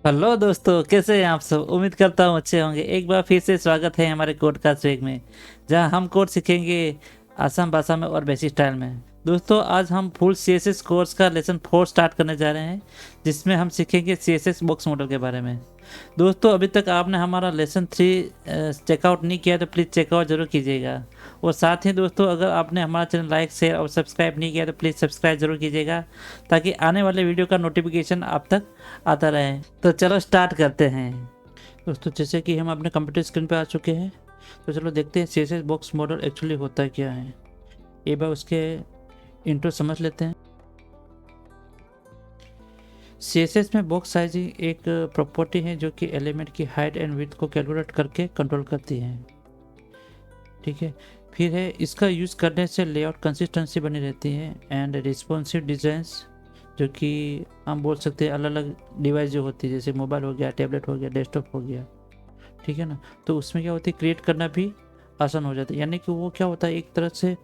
Hello दोस्तों, कैसे हैं आप सब। उम्मीद करता हूँ अच्छे होंगे। एक बार फिर से स्वागत है हमारे कोड का वेग में, जहां हम कोड सीखेंगे आसान भाषा में और बेसिक स्टाइल में। दोस्तों, आज हम फुल सीएसएस कोर्स का लेसन 4 स्टार्ट करने जा रहे हैं, जिसमें हम सीखेंगे सीएसएस बॉक्स मॉडल के बारे में। दोस्तों, अभी तक आपने हमारा लेसन 3 चेकआउट नहीं किया तो प्लीज़ चेकआउट जरूर कीजिएगा। और साथ ही दोस्तों, अगर आपने हमारा चैनल लाइक शेयर और सब्सक्राइब नहीं किया तो प्लीज़ सब्सक्राइब जरूर कीजिएगा, ताकि आने वाले वीडियो का नोटिफिकेशन आप तक आता रहे। तो चलो स्टार्ट करते हैं। दोस्तों, जैसे कि हम अपने कंप्यूटर स्क्रीन पे आ चुके हैं, तो चलो देखते हैं सीएसएस बॉक्स मॉडल एक्चुअली होता क्या है। एक बार उसके इंट्रो समझ लेते हैं। सीएसएस में बॉक्स साइजिंग एक प्रॉपर्टी है जो कि एलिमेंट की हाइट एंड विड्थ को कैलकुलेट करके कंट्रोल करती है। ठीक है। फिर है, इसका यूज़ करने से लेआउट कंसिस्टेंसी बनी रहती है एंड रिस्पॉन्सिव डिज़ाइंस, जो कि हम बोल सकते हैं अलग अलग डिवाइस जो होती है, जैसे मोबाइल हो गया, टैबलेट हो गया, डेस्कटॉप हो गया। ठीक है ना। तो उसमें क्या होती है, क्रिएट करना भी आसान हो जाता है। यानी कि वो क्या होता है, एक तरह से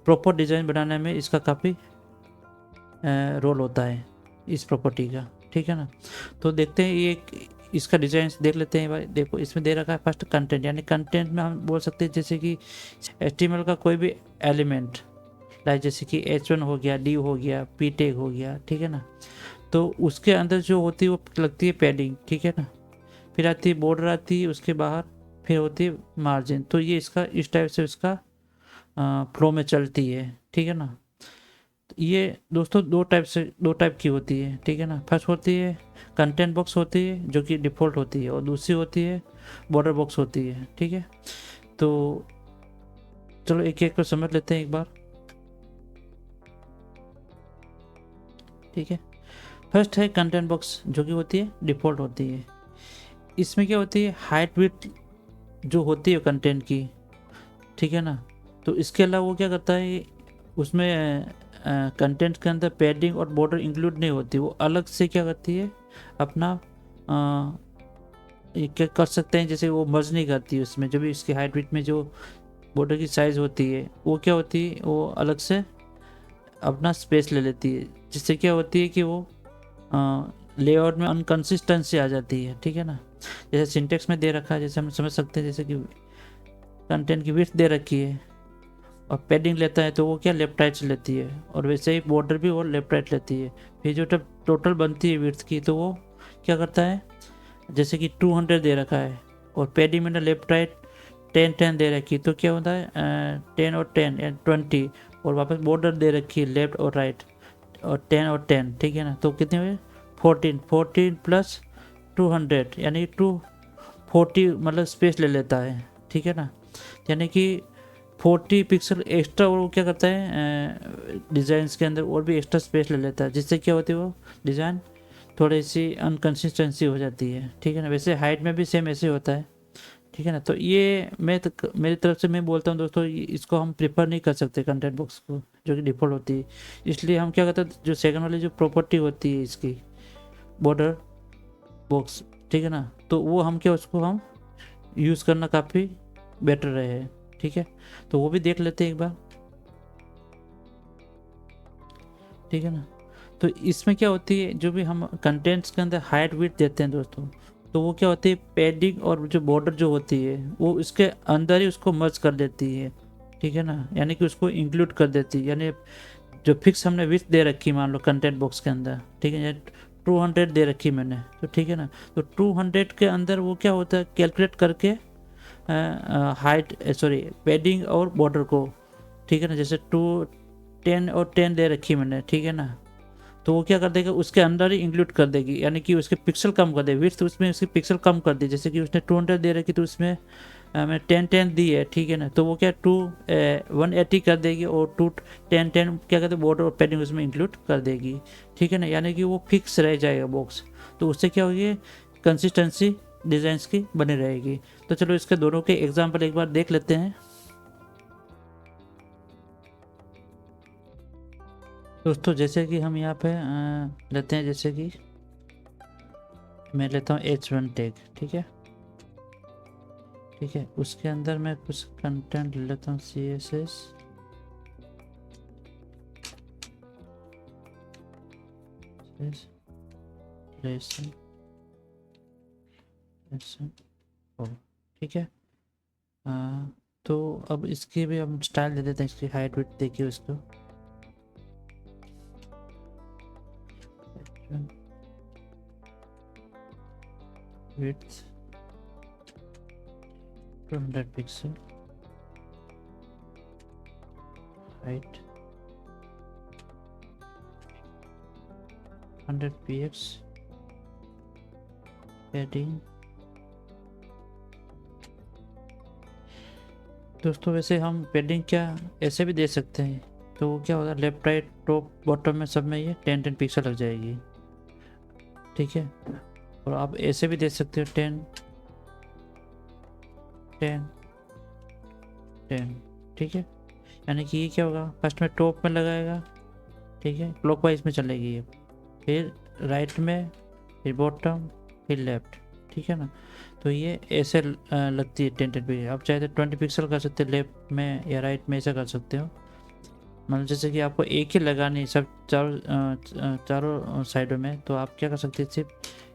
प्रॉपर डिज़ाइन बनाने में इसका काफ़ी रोल होता है, इस प्रॉपर्टी का। ठीक है ना। तो देखते हैं ये इसका डिज़ाइन देख लेते हैं भाई। देखो, इसमें दे रखा है फर्स्ट कंटेंट, यानी कंटेंट में हम बोल सकते हैं जैसे कि HTML का कोई भी एलिमेंट, लाइक जैसे कि H1 हो गया, D हो गया, P टैग हो गया। ठीक है ना। तो उसके अंदर जो होती है वो लगती है पैडिंग। ठीक है ना। फिर आती है बॉर्डर, आती है उसके बाहर, फिर होती है मार्जिन। तो ये इसका इस टाइप से इसका फ्लो में चलती है। ठीक है ना। ये दोस्तों दो टाइप की होती है। ठीक है ना। फर्स्ट होती है कंटेंट बॉक्स होती है, जो कि डिफ़ॉल्ट होती है, और दूसरी होती है बॉर्डर बॉक्स होती है। ठीक है। तो चलो एक एक को समझ लेते हैं एक बार। ठीक है। फर्स्ट है कंटेंट बॉक्स, जो कि होती है डिफ़ॉल्ट होती है। इसमें क्या होती है, हाइट विड्थ जो होती है कंटेंट की। ठीक है ना। तो इसके अलावा वो क्या करता है, उसमें कंटेंट के अंदर पैडिंग और बॉर्डर इंक्लूड नहीं होती, वो अलग से क्या करती है अपना ये क्या कर सकते हैं, जैसे वो मर्ज नहीं करती उसमें। जो भी इसकी हाइट विड्थ में जो बॉर्डर की साइज़ होती है, वो क्या होती है, वो अलग से अपना स्पेस ले लेती है, जिससे क्या होती है कि वो लेआउट में अनकंसिस्टेंसी आ जाती है। ठीक है ना। जैसे सिंटेक्स में दे रखा है, जैसे हम समझ सकते हैं, जैसे कि कंटेंट की विड्थ दे रखी है और पैडिंग लेता है तो वो क्या लेफ्ट राइट से लेती है, और वैसे ही बॉर्डर भी वो लेफ्ट राइट लेती है। फिर जो टोटल बनती है विड्थ की, तो वो क्या करता है, जैसे कि 200 दे रखा है और पैडिंग में ना लेफ्ट राइट 10-10 दे रखी है, तो क्या होता है 10 और 10 या 20, और वापस बॉर्डर दे रखी है लेफ्ट और राइट, और 10 और 10। ठीक है ना। तो कितने हुए 14, 14 प्लस 200, यानी 240 मतलब स्पेस ले लेता है। ठीक है ना। यानी कि 40 पिक्सल एक्स्ट्रा, और वो क्या करता है डिज़ाइंस के अंदर और भी एक्स्ट्रा स्पेस ले लेता है, जिससे क्या होती है वो डिज़ाइन थोड़ी सी अनकंसिस्टेंसी हो जाती है। ठीक है ना। वैसे हाइट में भी सेम ऐसे होता है। ठीक है ना। तो ये मेरी तरफ से मैं बोलता हूँ दोस्तों, इसको हम प्रेफर नहीं कर सकते कंटेंट बॉक्स को, जो कि डिफ़ॉल्ट होती है। इसलिए हम क्या करते हैं, जो सेकंड वाली जो प्रॉपर्टी होती है इसकी, बॉर्डर बॉक्स, ठीक है ना, तो वो हम क्या उसको हम यूज़ करना काफ़ी बेटर रहे। ठीक है। तो वो भी देख लेते हैं एक बार। ठीक है ना। तो इसमें क्या होती है, जो भी हम कंटेंट्स के अंदर हाइट विड्थ देते हैं दोस्तों, तो वो क्या होती है, पैडिंग और जो बॉर्डर जो होती है वो इसके अंदर ही उसको मर्ज कर देती है। ठीक है ना। यानी कि उसको इंक्लूड कर देती है। यानी जो फिक्स हमने विड्थ दे रखी, मान लो कंटेंट बॉक्स के अंदर, ठीक है, 200 दे रखी मैंने, तो ठीक है ना। तो 200 के अंदर वो क्या होता है, कैलकुलेट करके हाइट सॉरी पैडिंग और बॉर्डर को, ठीक है ना, जैसे 10 और 10 दे रखी मैंने, ठीक है ना, तो वो क्या कर देगा, उसके अंदर ही इंक्लूड कर देगी, यानी कि उसके पिक्सल कम कर देगी, विड्थ उसमें उसकी पिक्सल कम कर दी। जैसे कि उसने 200 दे रखी, तो उसमें मैं 10-10 दी है। ठीक है ना। तो वो क्या 180 कर देगी, और 2 10-10 क्या कहते हैं बॉर्डर और पैडिंग उसमें इंक्लूड कर देगी। ठीक है ना। यानी कि वो फिक्स रह जाएगा बॉक्स। तो उससे क्या होगी, कंसिस्टेंसी डिज़ाइंस की बनी रहेगी। तो चलो इसके दोनों के एग्जाम्पल एक बार देख लेते हैं दोस्तों। जैसे कि हम यहाँ पे लेते हैं, जैसे कि मैं लेता हूँ H1 टैग। ठीक है। ठीक है। उसके अंदर मैं कुछ कंटेंट लेता हूँ, CSS लेसन ऐसे हो, ठीक है। तो अब इसकी भी हम स्टाइल दे देते हैं, इसकी हाइट विड्थ देखिए इसको, width 200 pixel, height 100 px, padding. दोस्तों वैसे हम पैडिंग क्या ऐसे भी दे सकते हैं, तो वो क्या होता है, लेफ्ट राइट टॉप बॉटम में सब में ये 10 पिक्सल लग जाएगी, ठीक है। और आप ऐसे भी दे सकते हो 10 10 10, ठीक है। यानी कि ये क्या होगा, फर्स्ट में टॉप में लगाएगा, ठीक है, क्लॉकवाइज में चलेगी ये, फिर राइट में, फिर बॉटम, फिर लेफ्ट, ठीक है ना। तो ये ऐसे लगती है 10 पिक्सल। आप चाहे तो 20 पिक्सल कर सकते हो लेफ्ट में या राइट में, ऐसा कर सकते हो। मतलब जैसे कि आपको एक ही लगानी सब चारों साइडों में, तो आप क्या कर सकते हैं, सिर्फ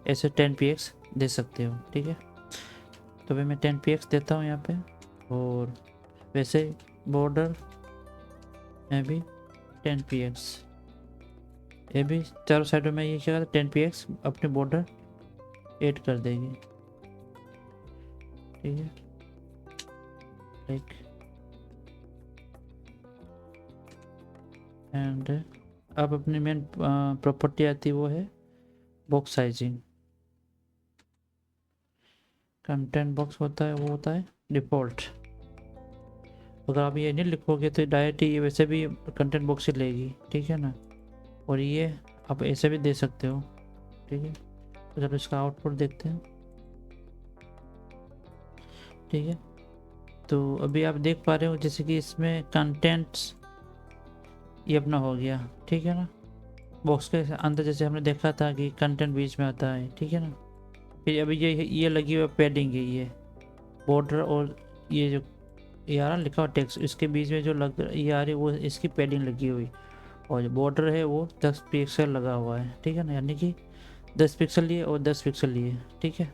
ऐसे 10 px दे सकते हो, ठीक है। तो भाई मैं 10 px देता हूँ यहाँ पे, और वैसे बॉर्डर में भी 10 px, ये भी चारों साइडों में ये क्या करता है 10 px अपने बॉर्डर ऐड कर देगी, ठीक है। लाइक एंड अब अपनी मेन प्रॉपर्टी आती है, वो है बॉक्स साइजिंग। कंटेंट बॉक्स होता है, वो होता है डिफ़ॉल्ट। अगर आप ये नहीं लिखोगे तो डायरेक्ट ये वैसे भी कंटेंट बॉक्स ही लेगी, ठीक है ना। और ये आप ऐसे भी दे सकते हो, ठीक है। तो चलो इसका आउटपुट देखते हैं, ठीक है। तो अभी आप देख पा रहे हो जैसे कि इसमें कंटेंट्स ये अपना हो गया, ठीक है ना। बॉक्स के अंदर जैसे हमने देखा था कि कंटेंट बीच में आता है, ठीक है ना। फिर अभी ये लगी हुई पैडिंग है, ये बॉर्डर और ये जो ये आ रहा लिखा हुआ टेक्स्ट, इसके बीच में जो लग ये आ रही है वो इसकी पैडिंग लगी हुई, और जो बॉर्डर है वो 10 पिक्सल लगा हुआ है, ठीक है ना। यानी कि 10 पिक्सल लिए और 10 पिक्सल लिए, ठीक है।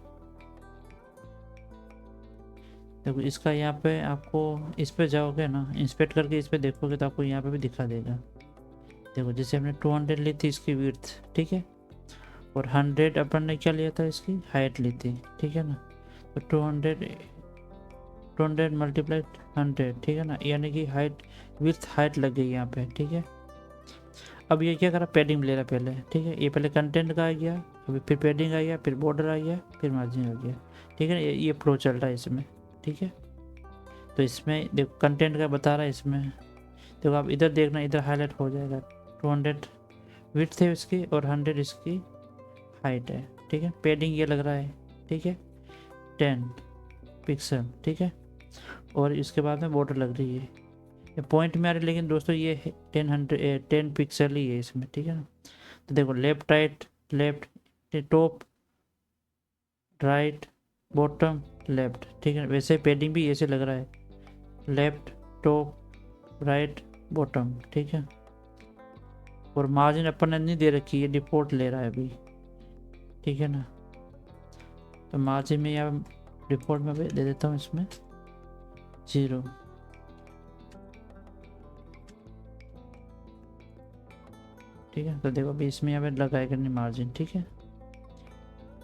देखो इसका यहाँ पे आपको इस पे जाओगे ना, इंस्पेक्ट करके इस पे देखोगे तो आपको यहाँ पे भी दिखा देगा। देखो जैसे हमने 200 ली थी इसकी विड्थ, ठीक है, और 100 अपन ने क्या लिया था, इसकी हाइट ली थी, ठीक है ना। तो 200 मल्टीप्लाई 100, ठीक है ना, यानी कि हाइट विड्थ हाइट लग गई यहाँ पे, ठीक है। अब ये क्या करा, पैडिंग ले रहा पहले, ठीक है। ये पहले कंटेंट का आ गया, अभी फिर पैडिंग आ गया, फिर बॉर्डर आ गया, फिर मार्जिन आ गया, ठीक है। ये फ्लो चल रहा है इसमें, ठीक है। तो इसमें देखो कंटेंट का बता रहा है इसमें, देखो आप इधर देखना, इधर हाईलाइट हो जाएगा 200 विड्थ है इसकी और 100 इसकी हाइट है, ठीक है। पैडिंग ये लग रहा है, ठीक है, 10 पिक्सल, ठीक है। और इसके बाद में बॉर्डर लग रही है, ये पॉइंट में आ रही है, लेकिन दोस्तों ये 10 पिक्सल ही है इसमें, ठीक है ना। तो देखो left right left, top right bottom left, ठीक है। वैसे पैडिंग भी ऐसे लग रहा है, लेफ्ट टॉप राइट बॉटम, ठीक है। और मार्जिन अपन ने नहीं दे रखी है, डिफॉल्ट ले रहा है अभी, ठीक है ना। तो मार्जिन में या डिफॉल्ट में दे देता हूँ इसमें 0, ठीक है। तो देखो अभी इसमें यहाँ पे लगाएगा नहीं मार्जिन, ठीक है।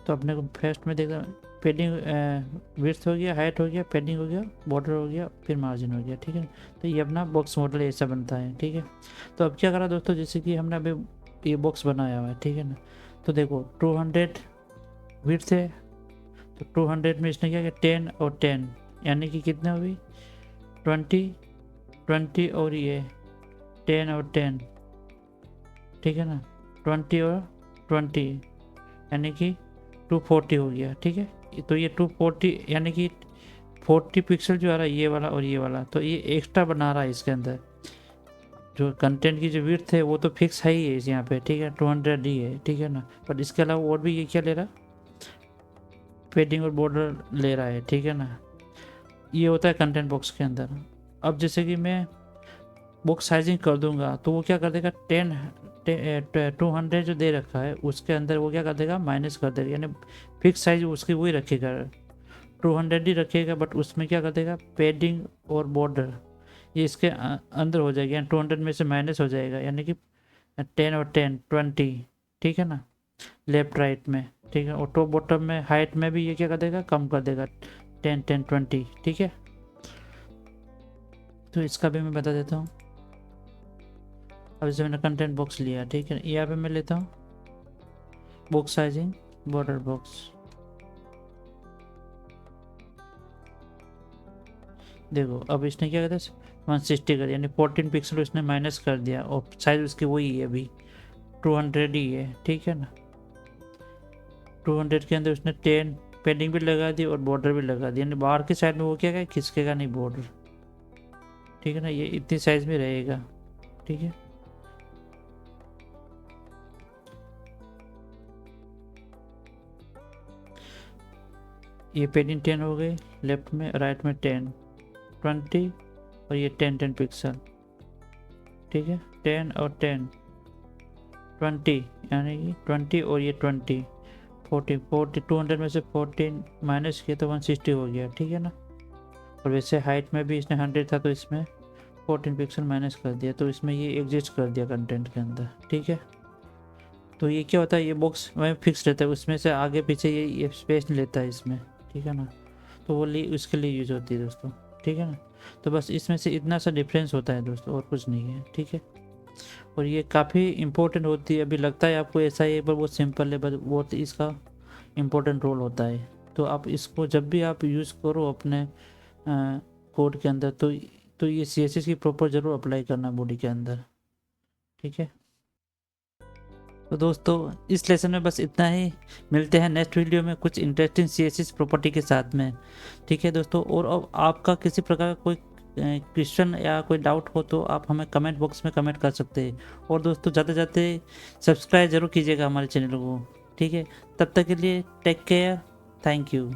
तो अपने को फर्स्ट में देखा पैडिंग विड्थ हो गया, हाइट हो गया, पैडिंग हो गया, बॉर्डर हो गया, फिर मार्जिन हो गया, ठीक है। तो ये अपना बॉक्स मॉडल ऐसा बनता है, ठीक है। तो अब क्या करा दोस्तों, जैसे कि हमने अभी ये बॉक्स बनाया हुआ है, ठीक है ना। तो देखो 200 विड्थ है, तो 200 में इसने क्या किया 10 और 10, यानी कि कितने हुई 20 20 और ये 10 और 10, ठीक है ना। 20 और 20 यानी कि 240 हो गया, ठीक है। तो ये 240 यानी कि 40 पिक्सल जो आ रहा है ये वाला और ये वाला, तो ये एक्स्ट्रा बना रहा है इसके अंदर। जो कंटेंट की जो विड्थ है वो तो फिक्स है ही है इस यहाँ पे, ठीक है, 200 ही है, ठीक है ना। पर इसके अलावा और भी ये क्या ले रहा है, पैडिंग और बॉर्डर ले रहा है, ठीक है ना। ये होता है कंटेंट बॉक्स के अंदर। अब जैसे कि मैं बॉक्स साइजिंग कर दूंगा तो वो क्या कर देगा, 200 जो दे रखा है उसके अंदर वो क्या कर देगा, माइनस कर देगा, यानी फिक्स साइज उसकी वही रखेगा, 200 ही रखेगा, बट उसमें क्या कर देगा, पैडिंग और बॉर्डर ये इसके अंदर हो जाएगा, यानी 200 में से माइनस हो जाएगा, यानी कि 10 और 10 20, ठीक है ना, लेफ्ट राइट में, ठीक है। और टॉप बॉटम में हाइट में भी ये क्या कर देगा, कम कर देगा, 10 10 20, ठीक है। तो इसका भी मैं बता देता हूँ। अब जैसे मैंने कंटेंट बॉक्स लिया, ठीक है, यहाँ पे मैं लेता हूँ बॉक्स साइजिंग, बॉर्डर बॉक्स, देखो अब इसने क्या कहते हैं 160 कर, यानी 14 पिक्सल इसने माइनस कर दिया, और साइज उसकी वही है अभी 200 ही है, ठीक है ना। 200 के अंदर उसने 10 पेडिंग भी लगा दी और बॉर्डर भी लगा दी, यानी बाहर की साइड में वो क्या है, खिसकेगा नहीं बॉर्डर, ठीक है ना, ये इतनी साइज में रहेगा, ठीक है। ये पेडिंग 10 हो गई, लेफ्ट में, राइट में 10 20 और ये 10 10 पिक्सल, ठीक है, 10 और 10 20, यानी कि 20 और ये 20 40 40, 200 में से 14 माइनस किया तो 160 हो गया, ठीक है ना। और वैसे हाइट में भी इसने 100 था तो इसमें 14 पिक्सल माइनस कर दिया, तो इसमें ये एग्जिस्ट कर दिया कंटेंट के अंदर, ठीक है। तो ये क्या होता है, ये बॉक्स वहीं फिक्स रहता है, उसमें से आगे पीछे ये स्पेस नहीं लेता है इसमें, ठीक है ना। तो वो उसके लिए यूज़ होती है दोस्तों, ठीक है ना। तो बस इसमें से इतना सा डिफरेंस होता है दोस्तों, और कुछ नहीं है, ठीक है। और ये काफ़ी इंपॉर्टेंट होती है, अभी लगता है आपको ऐसा है पर बहुत सिंपल है, बस बहुत इसका इम्पोर्टेंट रोल होता है। तो आप इसको जब भी आप यूज़ करो अपने कोड के अंदर, तो ये CSS की प्रॉपर ज़रूर अप्लाई करना बॉडी के अंदर, ठीक है। तो दोस्तों इस लेसन में बस इतना ही, मिलते हैं नेक्स्ट वीडियो में कुछ इंटरेस्टिंग CSS प्रॉपर्टी के साथ में, ठीक है दोस्तों। और अब आपका किसी प्रकार का कोई क्वेश्चन या कोई डाउट हो तो आप हमें कमेंट बॉक्स में कमेंट कर सकते हैं। और दोस्तों जाते जाते सब्सक्राइब जरूर कीजिएगा हमारे चैनल को, ठीक है। तब तक के लिए टेक केयर, थैंक यू।